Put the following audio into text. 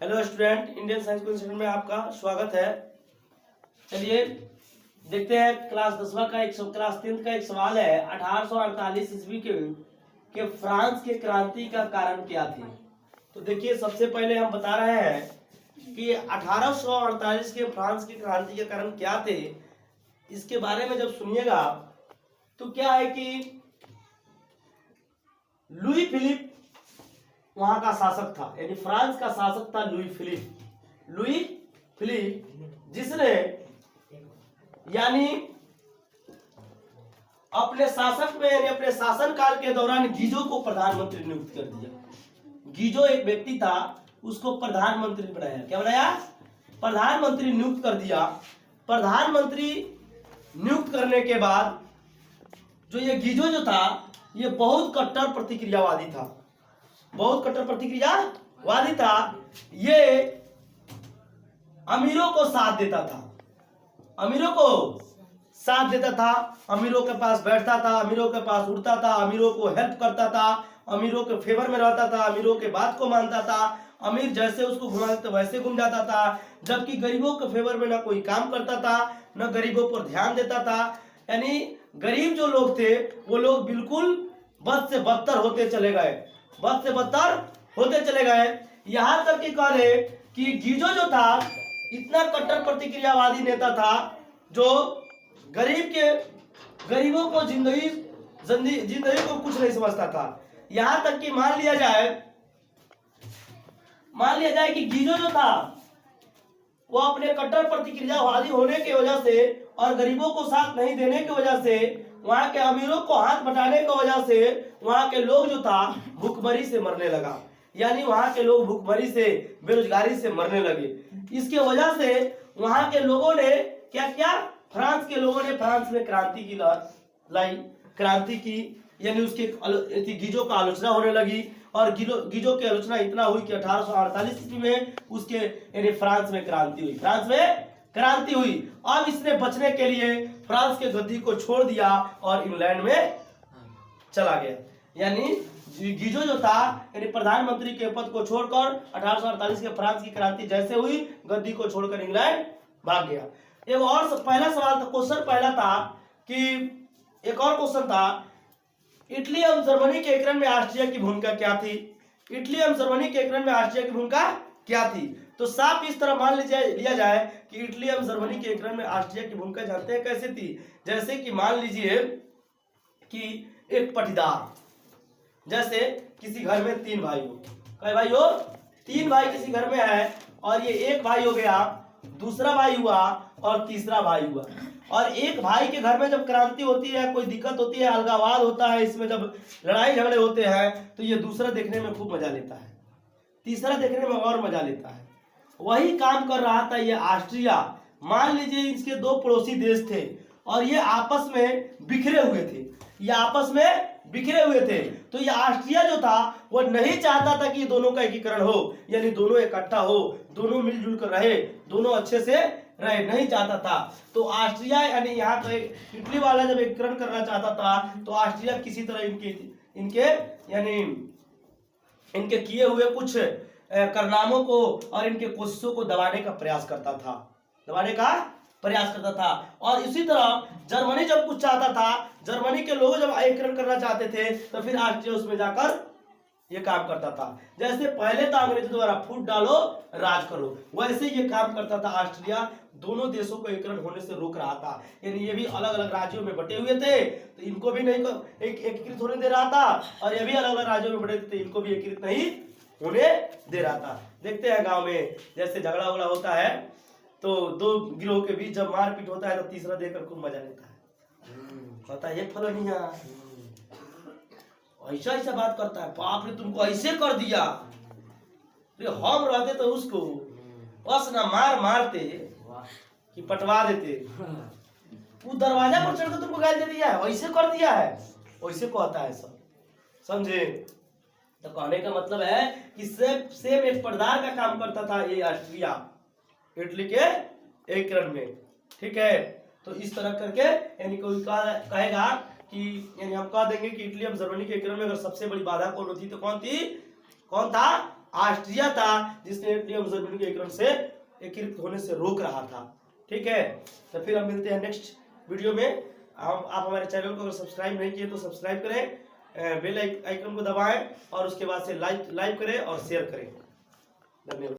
Hello student, Indian science question में आपका स्वागत है। चलिए देखते हैं क्लास 10वां का क्लास 10th का एक सवाल है। 1848 ईस्वी के फ्रांस के क्रांति का कारण क्या थे। तो देखिए, सबसे पहले हम बता रहे हैं कि 1848 के फ्रांस की क्रांति के कारण क्या थे। इसके बारे में जब सुनिएगा तो क्या है कि लुई फिलिप वहां का शासक था, यानी फ्रांस का शासक था लुई फिलिप, जिसने यानी अपने शासक में यानी अपने शासन काल के दौरान गीजो को प्रधानमंत्री नियुक्त कर दिया। गीजो एक व्यक्ति था, उसको प्रधानमंत्री बनाया। क्या बनाया? प्रधानमंत्री नियुक्त कर दिया। प्रधानमंत्री नियुक्त करने के बाद जो ये गीजो जो था, ये बहुत कट्टर प्रतिक्रियावादी था। ये अमीरों को साथ देता था, अमीरों के पास बैठता था, अमीरों के पास उठता था, अमीरों को हेल्प करता था, अमीरों के फेवर में रहता था, अमीरों के बात को मानता था। अमीर जैसे उसको घुमाते वैसे घूम जाता था, जबकि गरीबों के फेवर में ना कोई काम करता था, न गरीबों पर ध्यान देता था। यानी गरीब जो लोग थे वो लोग बिल्कुल बद से बदतर होते चले गए। यहाँ तक कि कहे कि गीजो जो था इतना कट्टर प्रतिक्रियावादी नेता था जो गरीबों को जिंदगी को कुछ नहीं समझता था। यहाँ तक कि मान लिया जाए कि गीजो जो था वो अपने कट्टर प्रतिक्रियावादी होने की वजह से और गरीबों को साथ नहीं देने की वजह से, वहां के अमीरों को हाथ बटाने की वजह से वहां के लोग जो था भूखमरी से मरने लगा। यानी वहां के लोग भूखमरी से, बेरोजगारी से मरने लगे। इसके वजह से वहां के लोगों ने क्या किया? फ्रांस के लोगों ने फ्रांस में क्रांति की लहर लाई, क्रांति की, यानी उसके गीजो का आलोचना होने लगी। और गीजो की आलोचना इतना हुई कि 1848 ईस्वी में उसके यानी फ्रांस में क्रांति हुई। अब इसने बचने के लिए फ्रांस के गद्दी को छोड़ दिया और इंग्लैंड में चला गया। यानी गीजो जो था यानी प्रधानमंत्री के पद को छोड़कर 1848 के फ्रांस की क्रांति जैसे हुई, गद्दी को छोड़कर इंग्लैंड भाग गया। एक और पहला सवाल था, एक और क्वेश्चन था, इटली एवं जर्मनी के एकीकरण में ऑस्ट्रिया की भूमिका क्या थी? तो साफ इस तरह मान लिया जाए कि इटली एवं जर्मनी के एकीकरण में ऑस्ट्रिया की भूमिका जानते हैं कैसे थी। जैसे कि मान लीजिए कि एक पटीदार, जैसे किसी घर में 3 भाई हो, कई भाई हो? 3 भाई किसी घर में है, और ये एक भाई हो गया, दूसरा भाई हुआ और तीसरा भाई हुआ। और एक भाई के घर में जब क्रांति होती है, कोई दिक्कत होती है, अलगावाद होता है, इसमें जब लड़ाई झगड़े होते हैं तो ये दूसरा देखने में खूब मजा लेता है, तीसरा देखने में और मजा लेता है। वही काम कर रहा था ये ऑस्ट्रिया। मान लीजिए इसके 2 पड़ोसी देश थे और ये आपस में बिखरे हुए थे। तो ये ऑस्ट्रिया जो था वो नहीं चाहता था कि दोनों का एकीकरण हो, यानी दोनों इकट्ठा हो, दोनों मिलजुल कर रहे, दोनों अच्छे से रहे, नहीं चाहता था। तो ऑस्ट्रिया यानी यहाँ का इटली वाला जब एकीकरण करना चाहता था तो ऑस्ट्रिया किसी तरह इनके किए हुए कुछ कारनामों को और इनके कोशिशों को दबाने का प्रयास करता था। और इसी तरह जर्मनी जब कुछ चाहता था, जर्मनी के लोग जब एकीकरण करना चाहते थे तो फिर ऑस्ट्रिया उसमें जाकर ये काम करता था। जैसे पहले था अंग्रेजों द्वारा फूट डालो राज करो, वैसे ये काम करता था ऑस्ट्रिया। दोनों देशों को एकीकरण होने से रोक रहा था। यानी ये भी अलग अलग राज्यों में बटे हुए थे तो इनको भी नहीं एकीकृत होने दे रहा था, और ये भी अलग अलग राज्यों में बटे थे, इनको भी एकीकृत नहीं होने दे रहा था। देखते हैं गांव में जैसे झगड़ा उगड़ा होता है तो 2 गिरोह के बीच जब मारपीट होता है तो तीसरा देखकर खूब मजा लेता है, कहता है ये फलानिया ऐसा बात करता है, बाप रे तुमको ऐसे कर दिया, हम रहते तो उसको बस ना मारते कि पटवा देते। वो दरवाजा पर चढ़कर तुमको गाली दे दिया है, ऐसे कर दिया है, वैसे कहता है सब, समझे? तो कहने का मतलब है कि सेम एक पटदार का काम करता था ये ऑस्ट्रिया इटली के एकीकरण में। ठीक है, तो इस तरह करके यानी कोई कहेगा कि यानी हम कह देंगे कि इटली एवं जर्मनी के एकीकरण में अगर सबसे बड़ी बाधा कौन होती तो कौन था? ऑस्ट्रिया था जिसने मुसोलिनी के एकीकृत होने से रोक रहा था। ठीक है, तो फिर हम मिलते हैं नेक्स्ट वीडियो में। आप हमारे चैनल को अगर सब्सक्राइब नहीं किए तो सब्सक्राइब करें, बेल आइकन को दबाएं और उसके बाद से लाइक करें और शेयर करें। धन्यवाद।